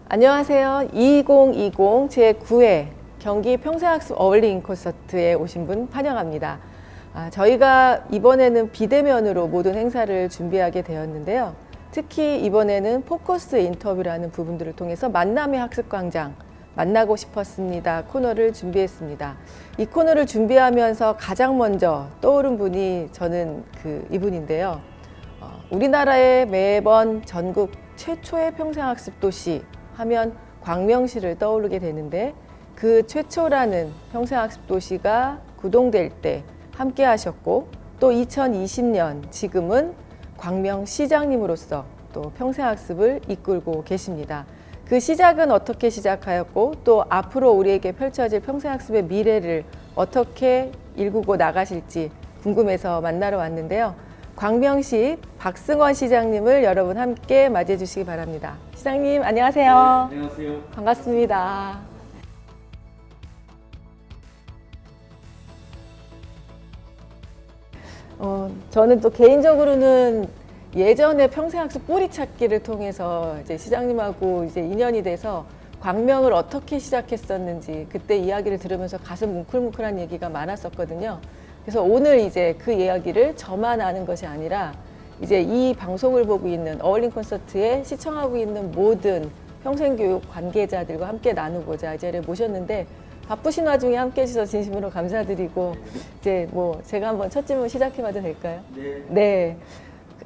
안녕하세요. 2020 제9회 경기 평생학습 어울링 콘서트에 오신 분 환영합니다. 저희가 이번에는 비대면으로 모든 행사를 준비하게 되었는데요. 특히 이번에는 포커스 인터뷰라는 부분들을 통해서 만남의 학습광장 만나고 싶었습니다 코너를 준비했습니다. 이 코너를 준비하면서 가장 먼저 떠오른 분이 저는 이분인데요. 우리나라의 매번 전국 최초의 평생학습 도시 하면 광명시를 떠오르게 되는데, 그 최초라는 평생학습 도시가 구동될 때 함께 하셨고, 또 2020년 지금은 광명시장님으로서 또 평생학습을 이끌고 계십니다. 그 시작은 어떻게 시작하였고, 또 앞으로 우리에게 펼쳐질 평생학습의 미래를 어떻게 일구고 나가실지 궁금해서 만나러 왔는데요. 광명시 박승원 시장님을 여러분 함께 맞이해 주시기 바랍니다. 시장님 안녕하세요. 네, 안녕하세요. 반갑습니다. 저는 또 개인적으로는 예전에 평생학습 뿌리찾기를 통해서 이제 시장님하고 이제 인연이 돼서 광명을 어떻게 시작했었는지 그때 이야기를 들으면서 가슴 뭉클뭉클한 얘기가 많았었거든요. 그래서 오늘 이제 그 이야기를 저만 아는 것이 아니라 이제 이 방송을 보고 있는 어울링 콘서트에 시청하고 있는 모든 평생교육 관계자들과 함께 나누고자 이 자리에 모셨는데, 바쁘신 와중에 함께 해주셔서 진심으로 감사드리고, 이제 제가 한번 첫 질문 시작해봐도 될까요? 네. 네.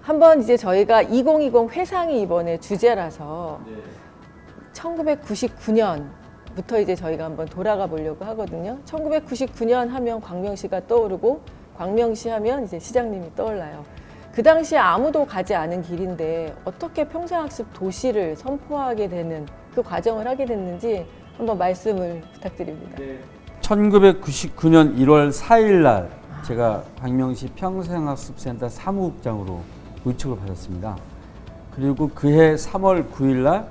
한번 이제 저희가 2020 회상이 이번에 주제라서 네. 1999년부터 이제 저희가 한번 돌아가 보려고 하거든요. 1999년 하면 광명시가 떠오르고, 광명시 하면 이제 시장님이 떠올라요. 그 당시에 아무도 가지 않은 길인데 어떻게 평생학습 도시를 선포하게 되는 그 과정을 하게 됐는지 한번 말씀을 부탁드립니다. 네. 1999년 1월 4일 날 제가 광명시 평생학습센터 사무국장으로 의촉을 받았습니다. 그리고 그해 3월 9일 날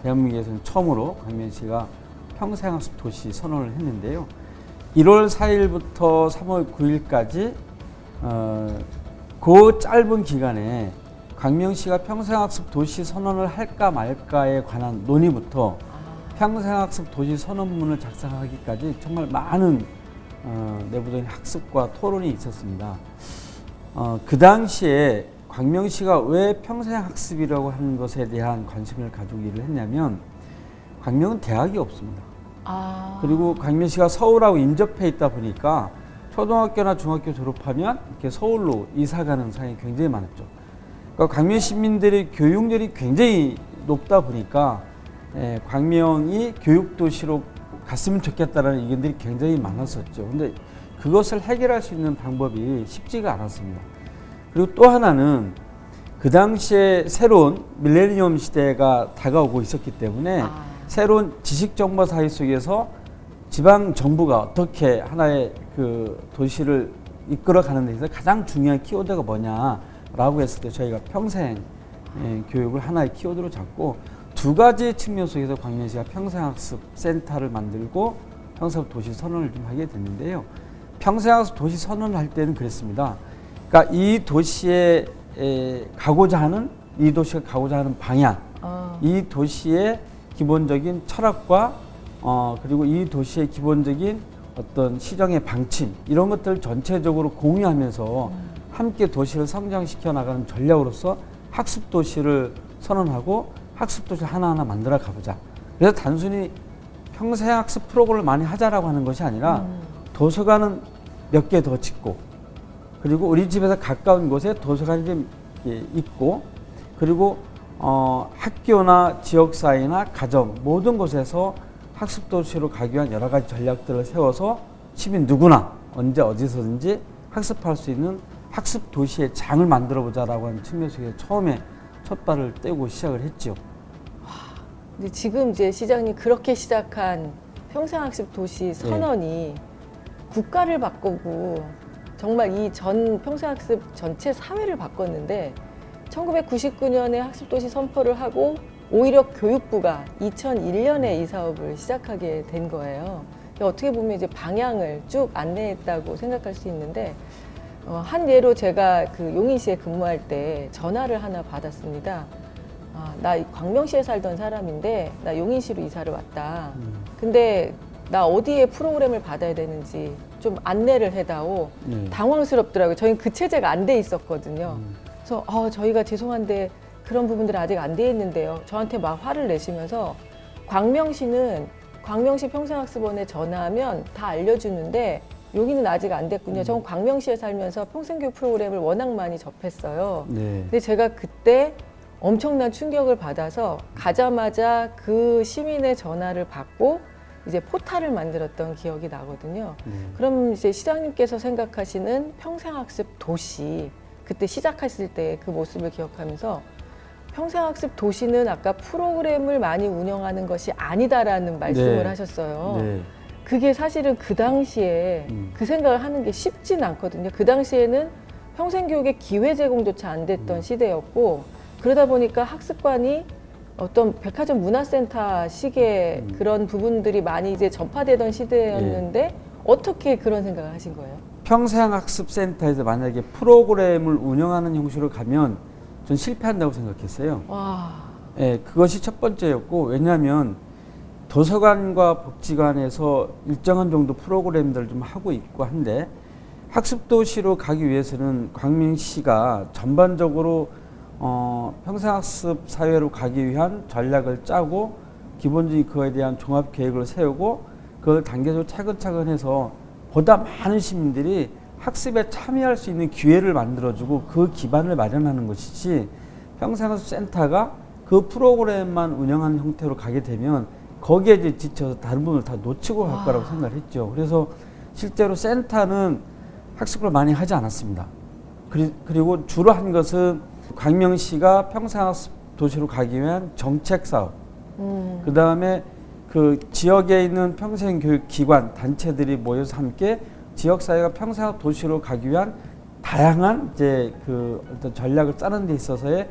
대한민국에서는 처음으로 광명시가 평생학습 도시 선언을 했는데요. 1월 4일부터 3월 9일까지 그 짧은 기간에 광명시가 평생학습 도시 선언을 할까 말까에 관한 논의부터 평생학습 도시 선언문을 작성하기까지 정말 많은 내부적인 학습과 토론이 있었습니다. 그 당시에 광명시가 왜 평생학습이라고 하는 것에 대한 관심을 가지기를 했냐면, 광명은 대학이 없습니다. 그리고 광명시가 서울하고 인접해 있다 보니까 초등학교나 중학교 졸업하면 이렇게 서울로 이사 가는 상황이 굉장히 많았죠. 그러니까 광명 시민들의 교육열이 굉장히 높다 보니까 광명이 교육도시로 갔으면 좋겠다라는 의견들이 굉장히 많았었죠. 근데 그것을 해결할 수 있는 방법이 쉽지가 않았습니다. 그리고 또 하나는 그 당시에 새로운 밀레니엄 시대가 다가오고 있었기 때문에 새로운 지식정보 사회 속에서 지방 정부가 어떻게 하나의 그 도시를 이끌어가는 데 있어서 가장 중요한 키워드가 뭐냐라고 했을 때 저희가 평생 교육을 하나의 키워드로 잡고, 두 가지 측면 속에서 광명시가 평생학습 센터를 만들고 평생학습 도시 선언을 좀 하게 됐는데요. 평생학습 도시 선언을 할 때는 그랬습니다. 그러니까 이 도시에 가고자 하는, 이 도시가 가고자 하는 방향, 이 도시의 기본적인 철학과 그리고 이 도시의 기본적인 어떤 시정의 방침, 이런 것들을 전체적으로 공유하면서 함께 도시를 성장시켜 나가는 전략으로서 학습 도시를 선언하고 학습 도시를 하나하나 만들어 가보자. 그래서 단순히 평생학습 프로그램을 많이 하자라고 하는 것이 아니라 도서관은 몇 개 더 짓고, 그리고 우리 집에서 가까운 곳에 도서관이 좀 있고, 그리고 학교나 지역사회나 가정 모든 곳에서 학습도시로 가기 위한 여러 가지 전략들을 세워서 시민 누구나 언제 어디서든지 학습할 수 있는 학습도시의 장을 만들어보자라고 하는 측면 속에 처음에 첫 발을 떼고 시작을 했죠. 근데 지금 이제 시장님 그렇게 시작한 평생학습 도시 선언이 국가를 바꾸고 정말 이 전 평생학습 전체 사회를 바꿨는데, 1999년에 학습도시 선포를 하고 오히려 교육부가 2001년에 이 사업을 시작하게 된 거예요. 어떻게 보면 이제 방향을 쭉 안내했다고 생각할 수 있는데, 한 예로 제가 그 용인시에 근무할 때 전화를 하나 받았습니다. 아, 나 광명시에 살던 사람인데 나 용인시로 이사를 왔다. 근데 나 어디에 프로그램을 받아야 되는지 좀 안내를 해다오. 네. 당황스럽더라고요. 저희는 그 체제가 안 돼 있었거든요. 그래서 저희가 죄송한데 그런 부분들은 아직 안 돼 있는데요. 저한테 막 화를 내시면서 광명시는 광명시 평생학습원에 전화하면 다 알려주는데 여기는 아직 안 됐군요. 전 광명시에 살면서 평생교육 프로그램을 워낙 많이 접했어요. 네. 근데 제가 그때 엄청난 충격을 받아서 가자마자 그 시민의 전화를 받고 이제 포탈을 만들었던 기억이 나거든요. 그럼 이제 시장님께서 생각하시는 평생학습 도시, 그때 시작했을 때 그 모습을 기억하면서 평생학습 도시는 아까 프로그램을 많이 운영하는 것이 아니다라는 말씀을 네. 하셨어요. 네. 그게 사실은 그 당시에 그 생각을 하는 게 쉽진 않거든요. 그 당시에는 평생교육의 기회 제공조차 안 됐던 시대였고, 그러다 보니까 학습관이 어떤 백화점 문화센터 식의 그런 부분들이 많이 이제 전파되던 시대였는데 어떻게 그런 생각을 하신 거예요? 평생학습센터에서 만약에 프로그램을 운영하는 형식으로 가면 전 실패한다고 생각했어요. 와, 예, 그것이 첫 번째였고, 왜냐하면 도서관과 복지관에서 일정한 정도 프로그램들을 좀 하고 있고 한데, 학습도시로 가기 위해서는 광명시가 전반적으로 평생학습 사회로 가기 위한 전략을 짜고 기본적인 그거에 대한 종합 계획을 세우고 그걸 단계적으로 차근차근 해서 보다 많은 시민들이 학습에 참여할 수 있는 기회를 만들어주고 그 기반을 마련하는 것이지, 평생학습 센터가 그 프로그램만 운영하는 형태로 가게 되면 거기에 이제 지쳐서 다른 부분을 다 놓치고 갈 거라고 생각을 했죠. 그래서 실제로 센터는 학습을 많이 하지 않았습니다. 그리고 주로 한 것은 광명시가 평생학습 도시로 가기 위한 정책 사업, 그 다음에 그 지역에 있는 평생교육 기관 단체들이 모여서 함께 지역사회가 평생학습 도시로 가기 위한 다양한 이제 그 어떤 전략을 짜는 데 있어서의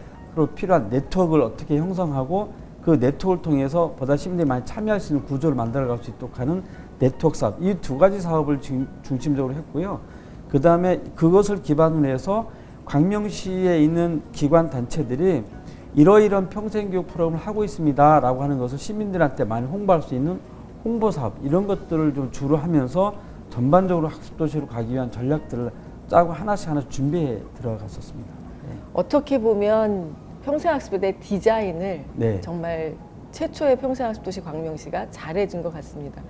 필요한 네트워크를 어떻게 형성하고 그 네트워크를 통해서 보다 시민들이 많이 참여할 수 있는 구조를 만들어갈 수 있도록 하는 네트워크 사업, 이 두 가지 사업을 중심적으로 했고요. 그 다음에 그것을 기반으로 해서 광명시에 있는 기관 단체들이 이러이러한 평생교육 프로그램을 하고 있습니다 라고 하는 것을 시민들한테 많이 홍보할 수 있는 홍보사업, 이런 것들을 좀 주로 하면서 전반적으로 학습도시로 가기 위한 전략들을 짜고 하나씩 준비해 들어갔었습니다. 네. 어떻게 보면 평생학습에 대해 디자인을 네. 정말 최초의 평생학습도시 광명시가 잘해준 것 같습니다.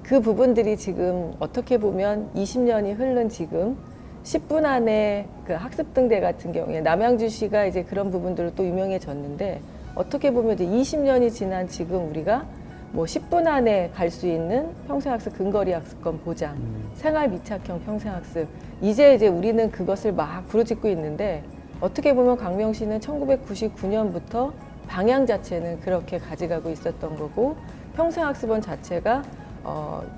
그 부분들이 지금 어떻게 보면 20년이 흐른 지금 10분 안에 그 학습등대 같은 경우에 남양주시가 이제 그런 부분들로 또 유명해졌는데, 어떻게 보면 이제 20년이 지난 지금 우리가 뭐 10분 안에 갈 수 있는 평생학습 근거리 학습권 보장, 생활 밀착형 평생학습, 이제 우리는 그것을 막 부르짖고 있는데, 어떻게 보면 광명시는 1999년부터 방향 자체는 그렇게 가져가고 있었던 거고, 평생학습원 자체가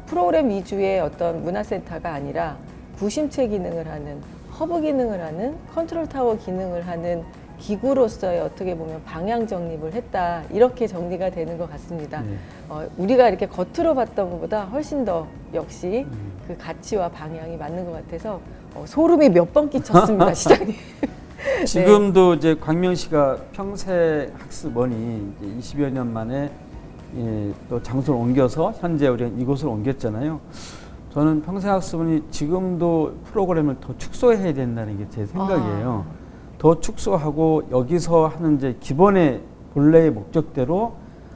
프로그램 위주의 어떤 문화센터가 아니라 구심체 기능을 하는, 허브 기능을 하는, 컨트롤 타워 기능을 하는 기구로서의 어떻게 보면 방향 정립을 했다, 이렇게 정리가 되는 것 같습니다. 네. 우리가 이렇게 겉으로 봤던 것보다 훨씬 더 역시 그 가치와 방향이 맞는 것 같아서 소름이 몇 번 끼쳤습니다, 시장님. 지금도 이제 광명시가 평생학습원이 이제 20여 년 만에 또 장소를 옮겨서 현재 우리가 이곳을 옮겼잖아요. 저는 평생학습원이 지금도 프로그램을 더 축소해야 된다는 게 제 생각이에요. 더 축소하고 여기서 하는 이제 기본의 본래의 목적대로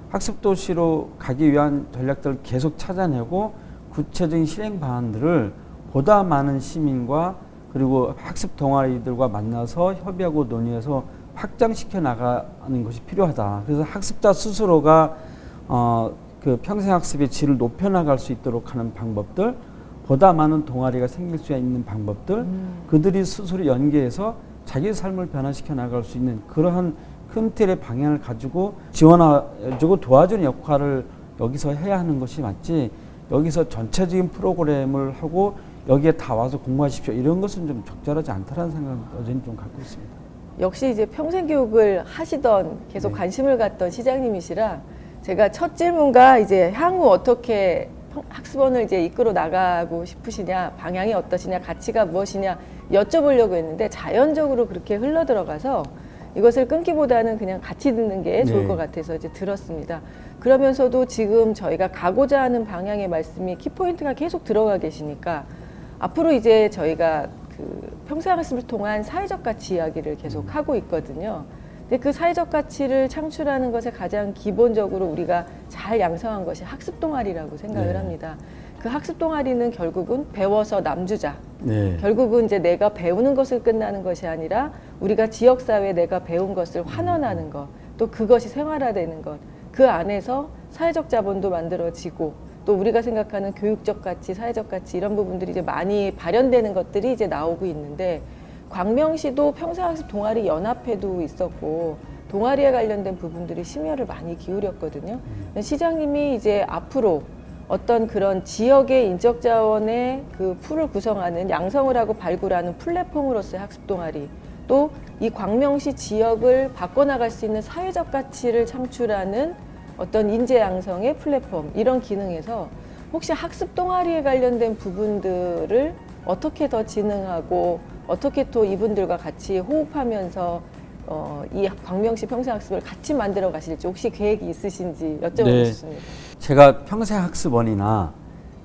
학습도시로 가기 위한 전략들을 계속 찾아내고 구체적인 실행 방안들을 보다 많은 시민과 그리고 학습 동아리들과 만나서 협의하고 논의해서 확장시켜 나가는 것이 필요하다. 그래서 학습자 스스로가 그 평생학습의 질을 높여나갈 수 있도록 하는 방법들, 보다 많은 동아리가 생길 수 있는 방법들, 그들이 스스로 연계해서 자기 삶을 변화시켜 나갈 수 있는 그러한 큰 틀의 방향을 가지고 지원해주고 도와주는 역할을 여기서 해야 하는 것이 맞지, 여기서 전체적인 프로그램을 하고 여기에 다 와서 공부하십시오, 이런 것은 좀 적절하지 않다라는 생각을 여전히 좀 갖고 있습니다. 역시 이제 평생교육을 하시던, 계속 네. 관심을 갖던 시장님이시라 제가 첫 질문과 이제 향후 어떻게 학습원을 이제 이끌어 나가고 싶으시냐, 방향이 어떠시냐, 가치가 무엇이냐 여쭤보려고 했는데 자연적으로 그렇게 흘러 들어가서 이것을 끊기보다는 그냥 같이 듣는 게 좋을 네. 것 같아서 이제 들었습니다. 그러면서도 지금 저희가 가고자 하는 방향의 말씀이 키포인트가 계속 들어가 계시니까 앞으로 이제 저희가 그 평생학습을 통한 사회적 가치 이야기를 계속 하고 있거든요. 근데 그 사회적 가치를 창출하는 것에 가장 기본적으로 우리가 잘 양성한 것이 학습 동아리라고 생각을 네. 합니다. 그 학습 동아리는 결국은 배워서 남주자. 네. 결국은 이제 내가 배우는 것을 끝나는 것이 아니라 우리가 지역사회에 내가 배운 것을 환원하는 것, 또 그것이 생활화되는 것, 그 안에서 사회적 자본도 만들어지고 또 우리가 생각하는 교육적 가치, 사회적 가치 이런 부분들이 이제 많이 발현되는 것들이 이제 나오고 있는데 광명시도 평생학습 동아리 연합회도 있었고 동아리에 관련된 부분들이 심혈을 많이 기울였거든요. 시장님이 이제 앞으로 어떤 그런 지역의 인적 자원의 그 풀을 구성하는 양성을 하고 발굴하는 플랫폼으로서의 학습 동아리 또 이 광명시 지역을 바꿔나갈 수 있는 사회적 가치를 창출하는 어떤 인재 양성의 플랫폼 이런 기능에서 혹시 학습 동아리에 관련된 부분들을 어떻게 더 진흥하고 어떻게 또 이분들과 같이 호흡하면서 이 광명시 평생학습을 같이 만들어 가실지 혹시 계획이 있으신지 여쭤보고 네. 싶습니다. 제가 평생학습원이나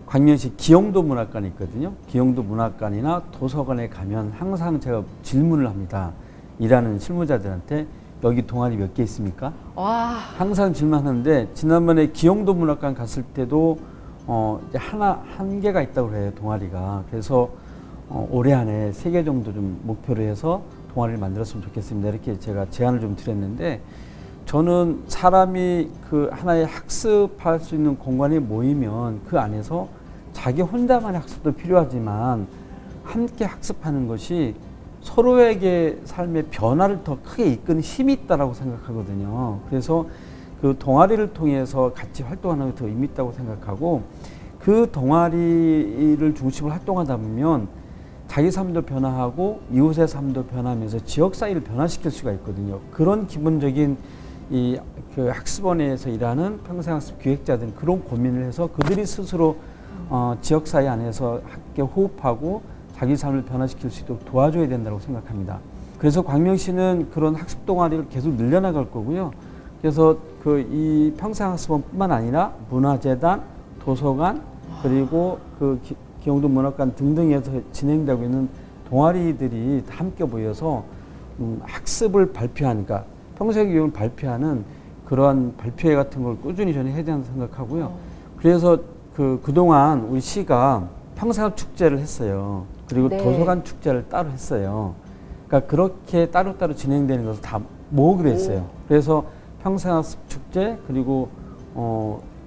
광명시 기영도 문학관이 있거든요. 기영도 문학관이나 도서관에 가면 항상 제가 질문을 합니다. 일하는 실무자들한테 여기 동아리 몇 개 있습니까? 와, 항상 질문하는데 지난번에 기영도 문학관 갔을 때도 이제 한 개가 있다고 그래요, 동아리가. 그래서 올해 안에 3개 정도 좀 목표로 해서 동아리를 만들었으면 좋겠습니다. 이렇게 제가 제안을 좀 드렸는데 저는 사람이 그 하나의 학습할 수 있는 공간에 모이면 그 안에서 자기 혼자만의 학습도 필요하지만 함께 학습하는 것이 서로에게 삶의 변화를 더 크게 이끄는 힘이 있다고 생각하거든요. 그래서 그 동아리를 통해서 같이 활동하는 게 더 의미 있다고 생각하고 그 동아리를 중심으로 활동하다 보면 자기 삶도 변화하고 이웃의 삶도 변하면서 지역 사회를 변화시킬 수가 있거든요. 그런 기본적인 이 그 학습원에서 일하는 평생학습 기획자들은 그런 고민을 해서 그들이 스스로 지역 사회 안에서 함께 호흡하고 자기 삶을 변화시킬 수 있도록 도와줘야 된다고 생각합니다. 그래서 광명시는 그런 학습 동아리를 계속 늘려나갈 거고요. 그래서 그 이 평생학습원뿐만 아니라 문화재단, 도서관 그리고 그 기영도 문학관 등등에서 진행되고 있는 동아리들이 다 함께 모여서 학습을 발표하니까 평생교육을 발표하는 그러한 발표회 같은 걸 꾸준히 저는 해야 된다고 생각하고요. 그래서 그동안 우리 시가 평생학습 축제를 했어요. 그리고 네. 도서관 축제를 따로 했어요. 그러니까 그렇게 따로따로 진행되는 것을 다 모으기로 했어요. 그래서 평생학습 축제 그리고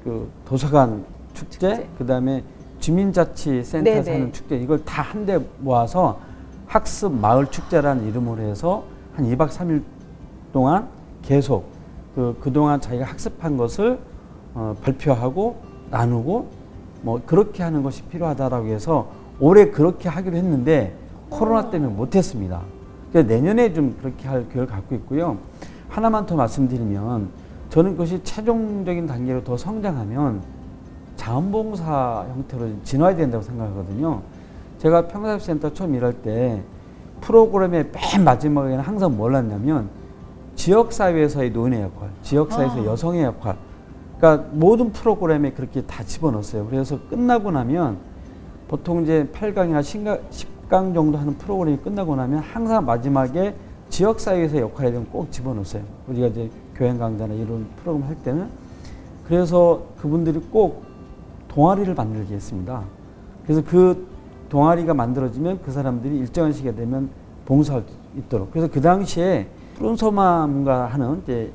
그 도서관 축제. 그다음에 주민자치센터 네네. 하는 축제 이걸 다 한데 모아서 학습 마을 축제라는 이름으로 해서 한 2박 3일 동안 계속 그동안 자기가 학습한 것을 발표하고 나누고 뭐 그렇게 하는 것이 필요하다라고 해서 올해 그렇게 하기로 했는데 코로나 때문에 못했습니다. 그래서 내년에 좀 그렇게 할 계획을 갖고 있고요. 하나만 더 말씀드리면 저는 그것이 최종적인 단계로 더 성장하면 자원봉사 형태로 진화해야 된다고 생각하거든요. 제가 평생학습센터 처음 일할 때 프로그램의 맨 마지막에는 항상 뭘 했냐면 지역사회에서의 노인의 역할, 지역사회에서 여성의 역할 그러니까 모든 프로그램에 그렇게 다 집어넣었어요. 그래서 끝나고 나면 보통 이제 8강이나 10강 정도 하는 프로그램이 끝나고 나면 항상 마지막에 지역사회에서 역할에 대한 꼭 집어넣었어요. 우리가 이제 교양 강좌나 이런 프로그램 할 때는 그래서 그분들이 꼭 동아리를 만들게 했습니다. 그래서 그 동아리가 만들어지면 그 사람들이 일정한 시기가 되면 봉사할 수 있도록. 그래서 그 당시에 푸른 소망가 하는 이제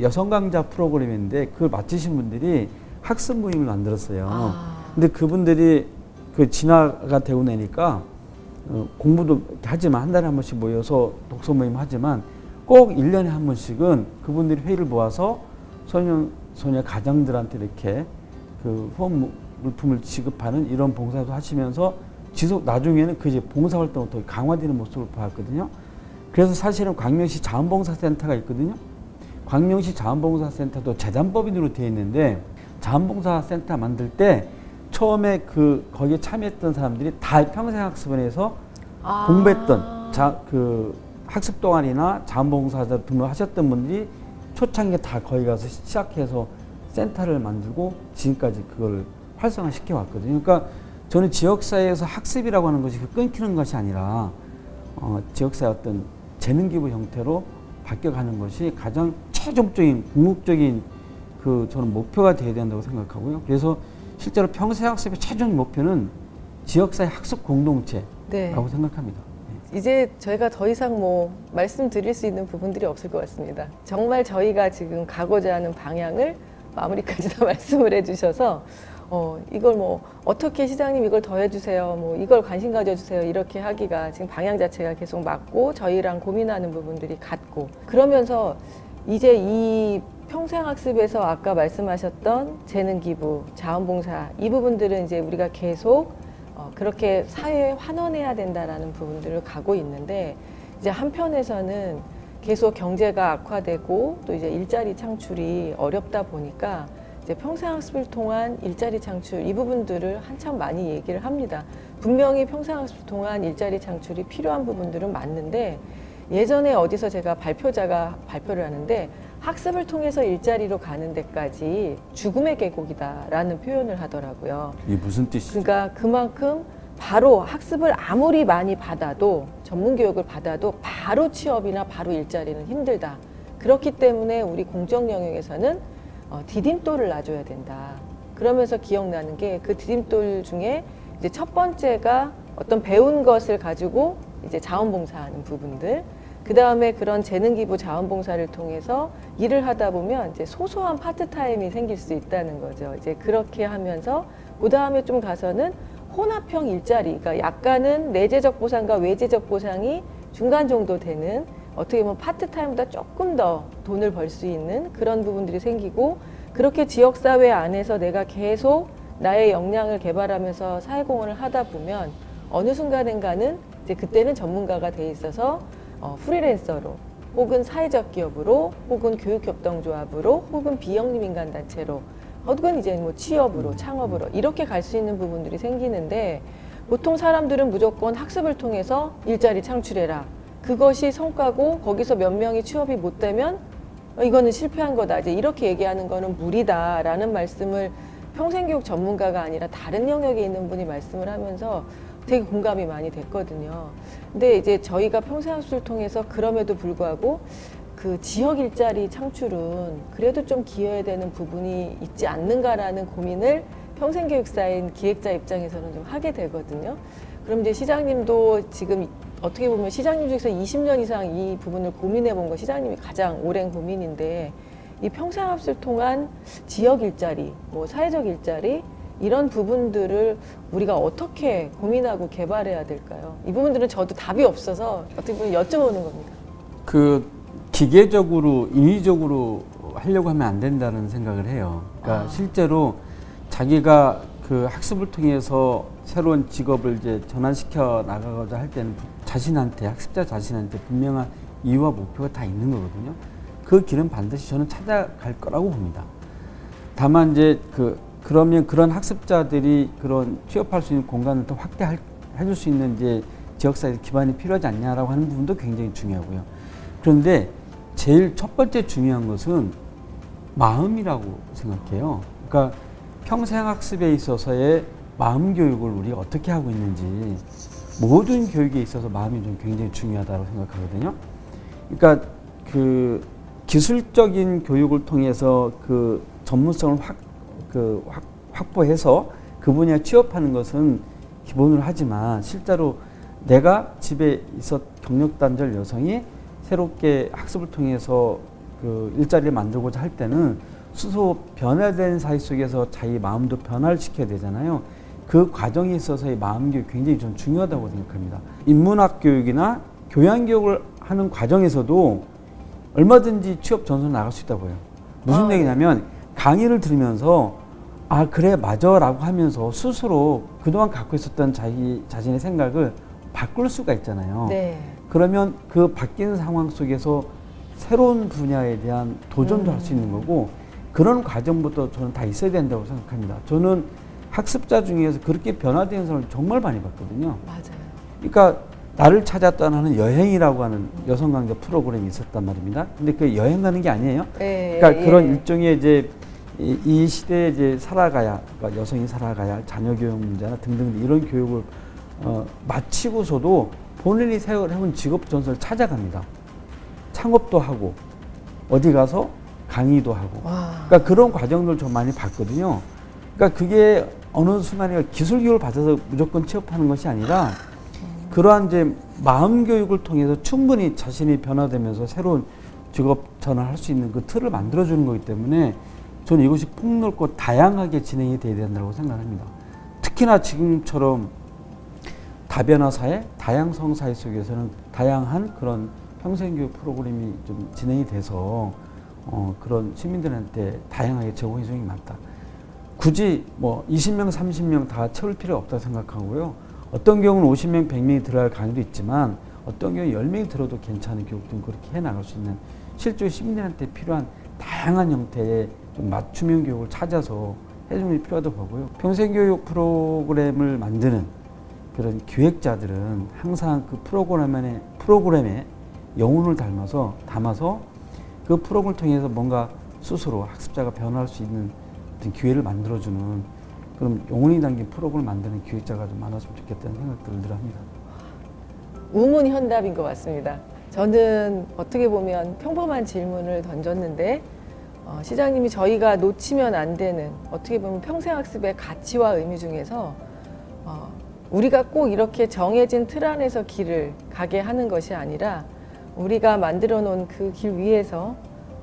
여성 강좌 프로그램인데 그걸 맡으신 분들이 학습 모임을 만들었어요. 근데 그분들이 그 진화가 되고 나니까 공부도 하지만 한 달에 한 번씩 모여서 독서 모임 하지만 꼭 1년에 한 번씩은 그분들이 회의를 모아서 소녀 가장들한테 이렇게 그 후원 물품을 지급하는 이런 봉사도 하시면서 나중에는 그 이제 봉사활동이 더 강화되는 모습을 보았거든요. 그래서 사실은 광명시 자원봉사센터가 있거든요. 광명시 자원봉사센터도 재단법인으로 되어 있는데 자원봉사센터 만들 때 처음에 거기에 참여했던 사람들이 다 평생학습원에서 공부했던 학습 동아리나 자원봉사자 등록하셨던 분들이 초창기에 다 거기 가서 시작해서 센터를 만들고 지금까지 그걸 활성화시켜 왔거든요. 그러니까 저는 지역사회에서 학습이라고 하는 것이 끊기는 것이 아니라 지역사회 어떤 재능기부 형태로 바뀌어가는 것이 가장 최종적인 궁극적인 그 저는 목표가 되어야 된다고 생각하고요. 그래서 실제로 평생학습의 최종 목표는 지역사회 학습 공동체라고 네. 생각합니다. 이제 저희가 더 이상 뭐 말씀드릴 수 있는 부분들이 없을 것 같습니다. 정말 저희가 지금 가고자 하는 방향을 마무리까지 다 말씀을 해주셔서 이걸 뭐 어떻게 시장님 이걸 더 해주세요, 뭐 이걸 관심 가져주세요 이렇게 하기가 지금 방향 자체가 계속 맞고 저희랑 고민하는 부분들이 같고 그러면서 이제 이 평생학습에서 아까 말씀하셨던 재능기부, 자원봉사 이 부분들은 이제 우리가 계속 그렇게 사회에 환원해야 된다라는 부분들을 가고 있는데 이제 한편에서는 계속 경제가 악화되고 또 이제 일자리 창출이 어렵다 보니까 이제 평생학습을 통한 일자리 창출 이 부분들을 한참 많이 얘기를 합니다. 분명히 평생학습을 통한 일자리 창출이 필요한 부분들은 맞는데 예전에 어디서 제가 발표자가 발표를 하는데 학습을 통해서 일자리로 가는 데까지 죽음의 계곡이다라는 표현을 하더라고요. 이게 무슨 뜻이죠? 그러니까 그만큼 바로 학습을 아무리 많이 받아도 전문 교육을 받아도 바로 취업이나 바로 일자리는 힘들다. 그렇기 때문에 우리 공적 영역에서는 디딤돌을 놔줘야 된다. 그러면서 기억나는 게 그 디딤돌 중에 이제 첫 번째가 어떤 배운 것을 가지고 이제 자원봉사하는 부분들. 그 다음에 그런 재능기부 자원봉사를 통해서 일을 하다 보면 이제 소소한 파트타임이 생길 수 있다는 거죠. 이제 그렇게 하면서 그 다음에 좀 가서는 혼합형 일자리, 그러니까 약간은 내재적 보상과 외재적 보상이 중간 정도 되는 어떻게 보면 파트타임보다 조금 더 돈을 벌 수 있는 그런 부분들이 생기고 그렇게 지역사회 안에서 내가 계속 나의 역량을 개발하면서 사회공헌을 하다 보면 어느 순간인가는 이제 그때는 전문가가 돼 있어서 프리랜서로 혹은 사회적 기업으로 혹은 교육협동조합으로 혹은 비영리민간단체로 혹은 이제 뭐 취업으로 창업으로 이렇게 갈 수 있는 부분들이 생기는데 보통 사람들은 무조건 학습을 통해서 일자리 창출해라. 그것이 성과고 거기서 몇 명이 취업이 못 되면 이거는 실패한 거다. 이제 이렇게 얘기하는 거는 무리다라는 말씀을 평생교육 전문가가 아니라 다른 영역에 있는 분이 말씀을 하면서 되게 공감이 많이 됐거든요. 근데 이제 저희가 평생학습을 통해서 그럼에도 불구하고 그 지역 일자리 창출은 그래도 좀 기여해야 되는 부분이 있지 않는가라는 고민을 평생교육사인 기획자 입장에서는 좀 하게 되거든요. 그럼 이제 시장님도 지금 어떻게 보면 시장님 중에서 20년 이상 이 부분을 고민해 본 거 시장님이 가장 오랜 고민인데 이 평생학습을 통한 지역 일자리, 뭐 사회적 일자리 이런 부분들을 우리가 어떻게 고민하고 개발해야 될까요? 이 부분들은 저도 답이 없어서 어떻게 보면 여쭤보는 겁니다. 그 기계적으로 인위적으로 하려고 하면 안 된다는 생각을 해요. 그러니까 실제로 자기가 그 학습을 통해서 새로운 직업을 이제 전환시켜 나가고자 할 때는 자신한테 학습자 자신한테 분명한 이유와 목표가 다 있는 거거든요. 그 길은 반드시 저는 찾아갈 거라고 봅니다. 다만 이제 그러면 그런 학습자들이 그런 취업할 수 있는 공간을 더 확대해 줄 수 있는 이제 지역사회 기반이 필요하지 않냐라고 하는 부분도 굉장히 중요하고요. 그런데 제일 첫 번째 중요한 것은 마음이라고 생각해요. 그러니까 평생학습에 있어서의 마음 교육을 우리가 어떻게 하고 있는지 모든 교육에 있어서 마음이 좀 굉장히 중요하다고 생각하거든요. 그러니까 그 기술적인 교육을 통해서 그 전문성을 확보해서 그 분야에 취업하는 것은 기본으로 하지만 실제로 내가 집에 있어 경력단절 여성이 새롭게 학습을 통해서 그 일자리를 만들고자 할 때는 스스로 변화된 사회 속에서 자기 마음도 변화를 시켜야 되잖아요. 그 과정에 있어서의 마음 교육이 굉장히 좀 중요하다고 생각합니다. 인문학 교육이나 교양 교육을 하는 과정에서도 얼마든지 취업 전선 나갈 수 있다고 해요. 무슨 얘기냐면 강의를 들으면서 아 그래 맞아 라고 하면서 스스로 그동안 갖고 있었던 자기 자신의 생각을 바꿀 수가 있잖아요. 네. 그러면 그 바뀐 상황 속에서 새로운 분야에 대한 도전도 할 수 있는 거고 그런 과정부터 저는 다 있어야 된다고 생각합니다. 저는 학습자 중에서 그렇게 변화되는 사람을 정말 많이 봤거든요. 맞아요. 그러니까 나를 찾아 떠나는 여행이라고 하는 여성 강좌 프로그램이 있었단 말입니다. 근데 그 여행 가는 게 아니에요. 네, 그러니까 그런 예. 일종의 이제 이 시대에 이제 살아가야, 그러니까 여성이 살아가야 할 자녀 교육 문제나 등등 이런 교육을 마치고서도 본인이 해온 직업 전선을 찾아갑니다. 창업도 하고 어디 가서 강의도 하고. 와. 그러니까 그런 과정들 좀 많이 봤거든요. 그러니까 그게 어느 순간에 기술 교육을 받아서 무조건 취업하는 것이 아니라 그러한 이제 마음 교육을 통해서 충분히 자신이 변화되면서 새로운 직업 전환할 수 있는 그 틀을 만들어주는 거기 때문에 저는 이것이 폭넓고 다양하게 진행이 돼야 된다고 생각합니다. 특히나 지금처럼 다변화 사회, 다양성 사회 속에서는 다양한 그런 평생교육 프로그램이 좀 진행이 돼서 그런 시민들한테 다양하게 제공해 주는 게 많다. 굳이 뭐 20명, 30명 다 채울 필요 없다고 생각하고요. 어떤 경우는 50명, 100명이 들어갈 강의도 있지만 어떤 경우는 10명이 들어도 괜찮은 교육 등 그렇게 해나갈 수 있는 실제 시민들한테 필요한 다양한 형태의 좀 맞춤형 교육을 찾아서 해주는 게 필요하다고 보고요. 평생교육 프로그램을 만드는 그런 기획자들은 항상 그 프로그램의 영혼을 담아서 그 프로그램을 통해서 뭔가 스스로 학습자가 변화할 수 있는 어떤 기회를 만들어주는 그런 영혼이 담긴 프로그램을 만드는 기획자가 좀 많았으면 좋겠다는 생각들을 늘 합니다. 우문현답인 것 같습니다. 저는 어떻게 보면 평범한 질문을 던졌는데 시장님이 저희가 놓치면 안 되는 어떻게 보면 평생학습의 가치와 의미 중에서 우리가 꼭 이렇게 정해진 틀 안에서 길을 가게 하는 것이 아니라 우리가 만들어 놓은 그 길 위에서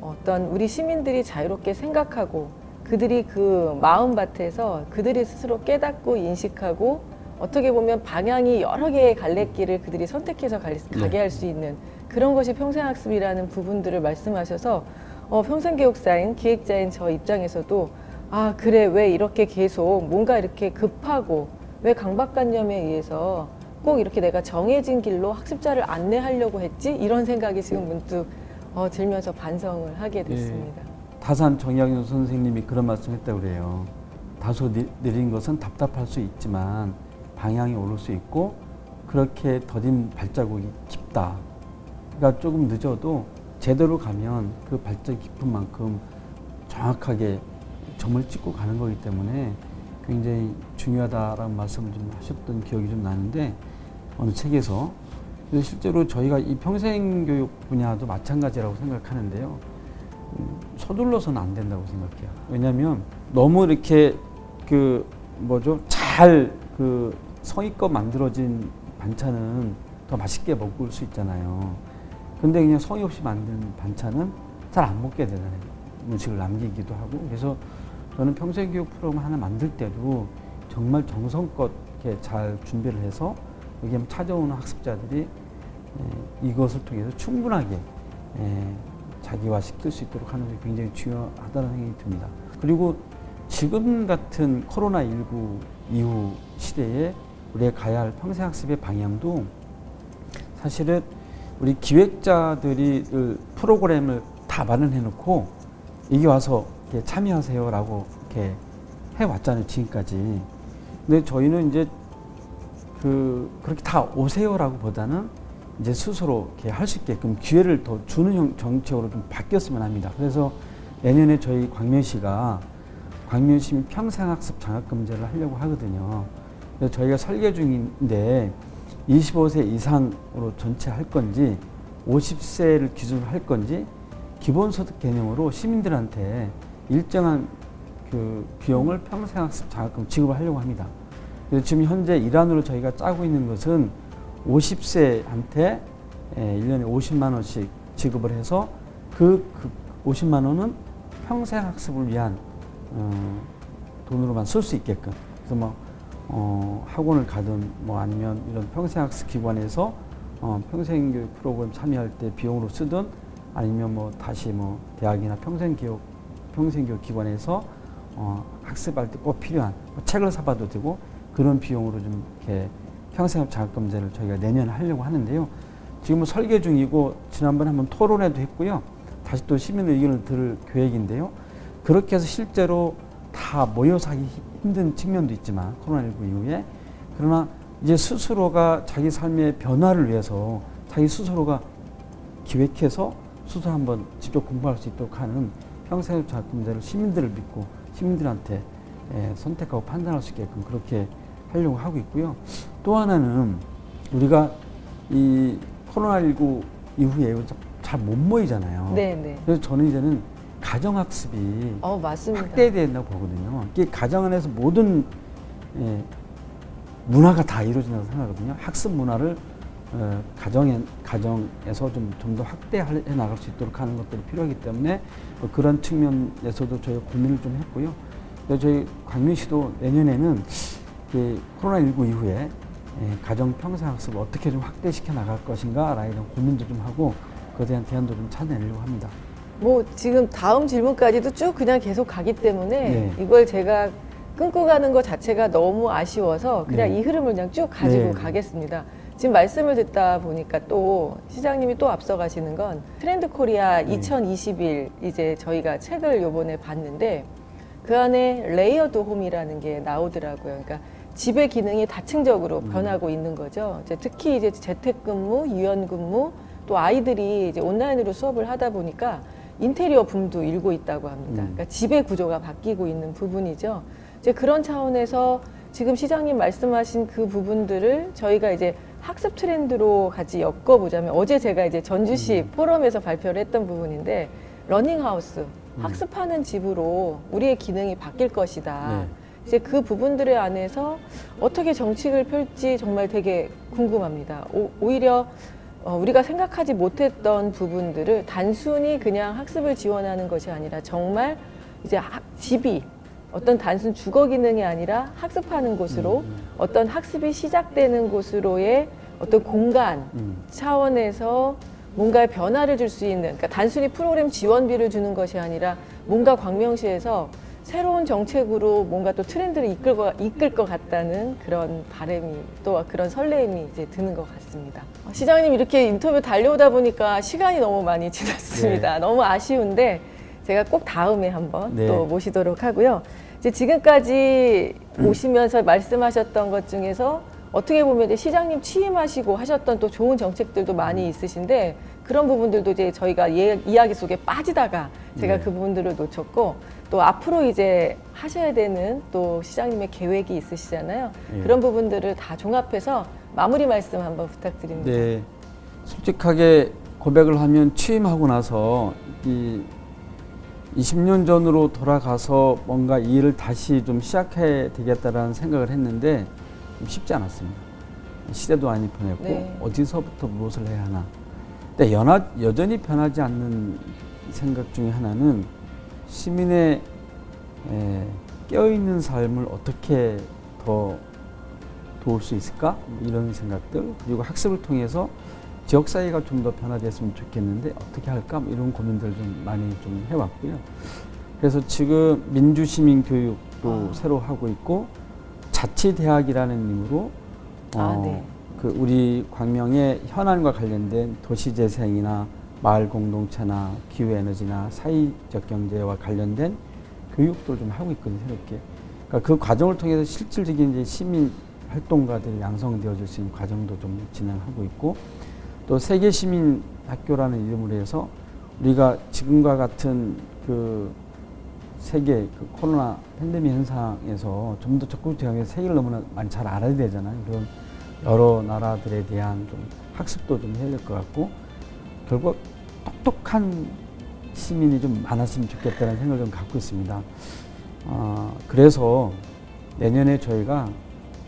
어떤 우리 시민들이 자유롭게 생각하고 그들이 그 마음밭에서 그들이 스스로 깨닫고 인식하고 어떻게 보면 방향이 여러 개의 갈래길을 그들이 선택해서 가게 할 수 있는 그런 것이 평생학습이라는 부분들을 말씀하셔서 평생교육사인 기획자인 저 입장에서도 아 그래 왜 이렇게 계속 뭔가 이렇게 급하고 왜 강박관념에 의해서 꼭 이렇게 내가 정해진 길로 학습자를 안내하려고 했지? 이런 생각이 지금 문득 들면서 반성을 하게 됐습니다. 다산 정약용 선생님이 그런 말씀했다고 그래요. 다소 느린 것은 답답할 수 있지만 방향이 오를 수 있고 그렇게 더딘 발자국이 깊다. 그러니까 조금 늦어도 제대로 가면 그 발자국 깊은 만큼 정확하게 점을 찍고 가는 거기 때문에 굉장히 중요하다라는 말씀을 좀 하셨던 기억이 좀 나는데 어느 책에서 그래서 실제로 저희가 이 평생교육 분야도 마찬가지라고 생각하는데요. 서둘러서는 안 된다고 생각해요. 왜냐하면 너무 이렇게 잘 성의껏 만들어진 반찬은 더 맛있게 먹을 수 있잖아요. 근데 그냥 성의 없이 만든 반찬은 잘 안 먹게 되잖아요. 음식을 남기기도 하고. 그래서 저는 평생교육 프로그램 하나 만들 때도 정말 정성껏 이렇게 잘 준비를 해서 여기 찾아오는 학습자들이 이것을 통해서 충분하게 자기화시킬 수 있도록 하는 게 굉장히 중요하다는 생각이 듭니다. 그리고 지금 같은 코로나19 이후 시대에 우리가 가야 할 평생학습의 방향도 사실은 우리 기획자들이 프로그램을 다 마련해놓고 여기 와서 이렇게 참여하세요라고 이렇게 해왔잖아요, 지금까지. 근데 저희는 이제 그렇게 다 오세요라고 보다는 이제 스스로 이렇게 할 수 있게끔 기회를 더 주는 정책으로 좀 바뀌었으면 합니다. 그래서 내년에 저희 광명시가 광명시민 평생학습 장학금제를 하려고 하거든요. 그래서 저희가 설계 중인데 25세 이상으로 전체 할 건지 50세를 기준으로 할 건지 기본소득 개념으로 시민들한테 일정한 그 비용을 평생학습 장학금 지급을 하려고 합니다. 그래서 지금 현재 일환으로 저희가 짜고 있는 것은 50세한테 1년에 50만 원씩 지급을 해서 그 50만 원은 평생학습을 위한 돈으로만 쓸 수 있게끔. 그래서 학원을 가든 아니면 이런 평생학습 기관에서 평생교육 프로그램 참여할 때 비용으로 쓰든 아니면 다시 대학이나 평생교육 기관에서 학습할 때 꼭 필요한 책을 사봐도 되고 그런 비용으로 좀 이렇게 평생학습 장학금제를 저희가 내년에 하려고 하는데요. 지금 설계 중이고 지난번에 한번 토론회도 했고요. 다시 또 시민 의견을 들을 계획인데요. 그렇게 해서 실제로 다 모여서 하기 힘든 측면도 있지만 코로나19 이후에 그러나 이제 스스로가 자기 삶의 변화를 위해서 자기 스스로가 기획해서 스스로 한번 직접 공부할 수 있도록 하는 평생학습 자격증자를 시민들을 믿고 시민들한테 선택하고 판단할 수 있게끔 그렇게 하려고 하고 있고요. 또 하나는 우리가 이 코로나19 이후에 잘 못 모이잖아요. 네. 그래서 저는 이제는 가정학습이 맞습니다. 확대된다고 보거든요. 이게 가정 안에서 모든 문화가 다 이루어진다고 생각하거든요. 학습 문화를 가정에서 좀 더 확대해 나갈 수 있도록 하는 것들이 필요하기 때문에 그런 측면에서도 저희가 고민을 좀 했고요. 저희 광명시도 내년에는 코로나19 이후에 가정 평생학습을 어떻게 좀 확대시켜 나갈 것인가 라는 고민도 좀 하고 그에 대한 대안도 좀 찾아내려고 합니다. 뭐 지금 다음 질문까지도 쭉 그냥 계속 가기 때문에 네. 이걸 제가 끊고 가는 것 자체가 너무 아쉬워서 그냥 네. 이 흐름을 그냥 쭉 가지고 네. 가겠습니다. 지금 말씀을 듣다 보니까 또 시장님이 또 앞서가시는 건 트렌드 코리아 2021 이제 저희가 책을 요번에 봤는데 그 안에 레이어드 홈이라는 게 나오더라고요. 그러니까 집의 기능이 다층적으로 변하고 있는 거죠. 이제 특히 이제 재택근무, 유연근무 또 아이들이 이제 온라인으로 수업을 하다 보니까 인테리어 붐도 일고 있다고 합니다. 그러니까 집의 구조가 바뀌고 있는 부분이죠. 이제 그런 차원에서 지금 시장님 말씀하신 그 부분들을 저희가 이제 학습 트렌드로 같이 엮어보자면 어제 제가 이제 전주시 포럼에서 발표를 했던 부분인데 러닝하우스, 학습하는 집으로 우리의 기능이 바뀔 것이다. 네. 이제 그 부분들에 안에서 어떻게 정책을 펼지 정말 되게 궁금합니다. 오히려 우리가 생각하지 못했던 부분들을 단순히 그냥 학습을 지원하는 것이 아니라 정말 이제 집이 어떤 단순 주거 기능이 아니라 학습하는 곳으로 어떤 학습이 시작되는 곳으로의 어떤 공간 차원에서 뭔가 변화를 줄 수 있는, 그러니까 단순히 프로그램 지원비를 주는 것이 아니라 뭔가 광명시에서 새로운 정책으로 뭔가 또 트렌드를 이끌 것 같다는 그런 바람이 또 그런 설레임이 이제 드는 것 같습니다. 시장님 이렇게 인터뷰 달려오다 보니까 시간이 너무 많이 지났습니다. 네. 너무 아쉬운데 제가 꼭 다음에 한번 네. 또 모시도록 하고요. 이제 지금까지 오시면서 말씀하셨던 것 중에서 어떻게 보면 이제 시장님 취임하시고 하셨던 또 좋은 정책들도 많이 있으신데 그런 부분들도 이제 저희가 이야기 속에 빠지다가 제가 네. 그 부분들을 놓쳤고 또 앞으로 이제 하셔야 되는 또 시장님의 계획이 있으시잖아요. 예. 그런 부분들을 다 종합해서 마무리 말씀 한번 부탁드립니다. 네, 솔직하게 고백을 하면 취임하고 나서 이 20년 전으로 돌아가서 뭔가 이 일을 다시 좀 시작해야 되겠다라는 생각을 했는데 좀 쉽지 않았습니다. 시대도 많이 변했고 네. 어디서부터 무엇을 해야 하나. 근데 여전히 변하지 않는 생각 중에 하나는 시민의 깨어있는 삶을 어떻게 더 도울 수 있을까? 이런 생각들, 그리고 학습을 통해서 지역사회가 좀 더 변화됐으면 좋겠는데 어떻게 할까? 이런 고민들을 좀 많이 좀 해왔고요. 그래서 지금 민주시민교육도 새로 하고 있고 자치대학이라는 이름으로 네. 그 우리 광명의 현안과 관련된 도시재생이나 마을 공동체나 기후에너지나 사회적 경제와 관련된 교육도 좀 하고 있거든요, 새롭게. 그러니까 그 과정을 통해서 실질적인 이제 시민 활동가들이 양성되어질 수 있는 과정도 좀 진행하고 있고, 또 세계 시민 학교라는 이름으로 해서 우리가 지금과 같은 그 세계 그 코로나 팬데믹 현상에서 좀 더 적극적으로 해서 세계를 너무나 많이 잘 알아야 되잖아요. 그런 여러 나라들에 대한 좀 학습도 좀 해야 될 것 같고, 결국 똑똑한 시민이 좀 많았으면 좋겠다는 생각을 좀 갖고 있습니다. 그래서 내년에 저희가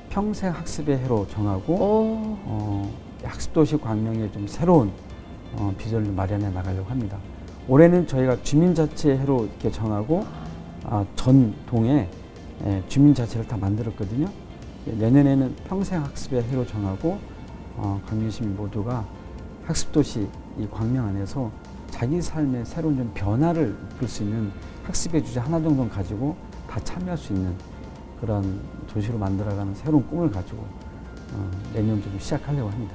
평생 학습의 해로 정하고 학습도시 광명에 좀 새로운 비전을 마련해 나가려고 합니다. 올해는 저희가 주민자치 해로 이렇게 정하고 전 동에 주민자치를 다 만들었거든요. 내년에는 평생 학습의 해로 정하고 광명 시민 모두가 학습도시 이 광명 안에서 자기 삶의 새로운 좀 변화를 이끌 수 있는 학습의 주제 하나 정도는 가지고 다 참여할 수 있는 그런 도시로 만들어가는 새로운 꿈을 가지고 내년부터 시작하려고 합니다.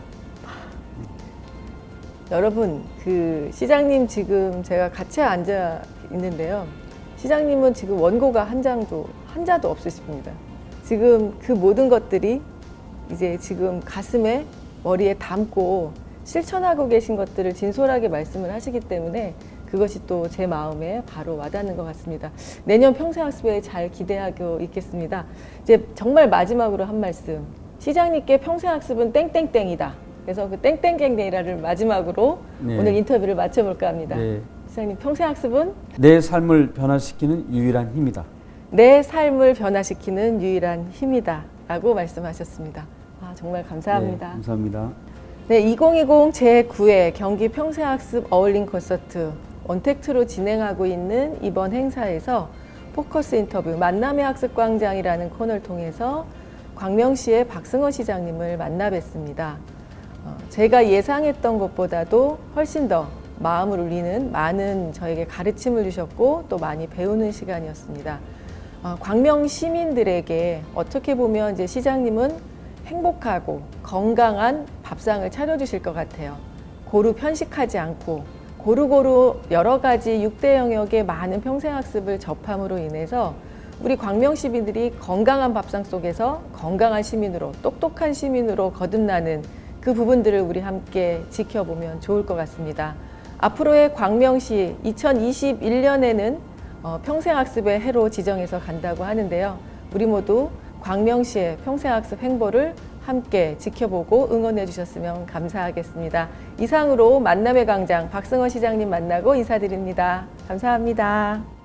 여러분, 그 시장님 지금 제가 같이 앉아 있는데요. 시장님은 지금 원고가 한 자도 없으십니다. 지금 그 모든 것들이 이제 지금 가슴에 머리에 담고 실천하고 계신 것들을 진솔하게 말씀을 하시기 때문에 그것이 또 제 마음에 바로 와닿는 것 같습니다. 내년 평생학습에 잘 기대하고 있겠습니다. 이제 정말 마지막으로 한 말씀. 시장님께 평생학습은 땡땡땡이다. 그래서 그 땡땡땡이라를 마지막으로 네. 오늘 인터뷰를 마쳐볼까 합니다. 네. 시장님, 평생학습은 내 삶을 변화시키는 유일한 힘이다. 내 삶을 변화시키는 유일한 힘이다. 라고 말씀하셨습니다. 아, 정말 감사합니다. 네, 감사합니다. 네, 2020 제9회 경기 평생학습 어울림 콘서트 언택트로 진행하고 있는 이번 행사에서 포커스 인터뷰 만남의 학습광장이라는 코너를 통해서 광명시의 박승호 시장님을 만나 뵀습니다. 제가 예상했던 것보다도 훨씬 더 마음을 울리는 많은 저에게 가르침을 주셨고 또 많이 배우는 시간이었습니다. 광명 시민들에게 어떻게 보면 이제 시장님은 행복하고 건강한 밥상을 차려주실 것 같아요. 고루 편식하지 않고 고루고루 여러 가지 6대 영역의 많은 평생학습을 접함으로 인해서 우리 광명 시민들이 건강한 밥상 속에서 건강한 시민으로 똑똑한 시민으로 거듭나는 그 부분들을 우리 함께 지켜보면 좋을 것 같습니다. 앞으로의 광명시 2021년에는 평생학습의 해로 지정해서 간다고 하는데요. 우리 모두 광명시의 평생학습 행보를 함께 지켜보고 응원해 주셨으면 감사하겠습니다. 이상으로 만남의 광장 박승호 시장님 만나고 인사드립니다. 감사합니다.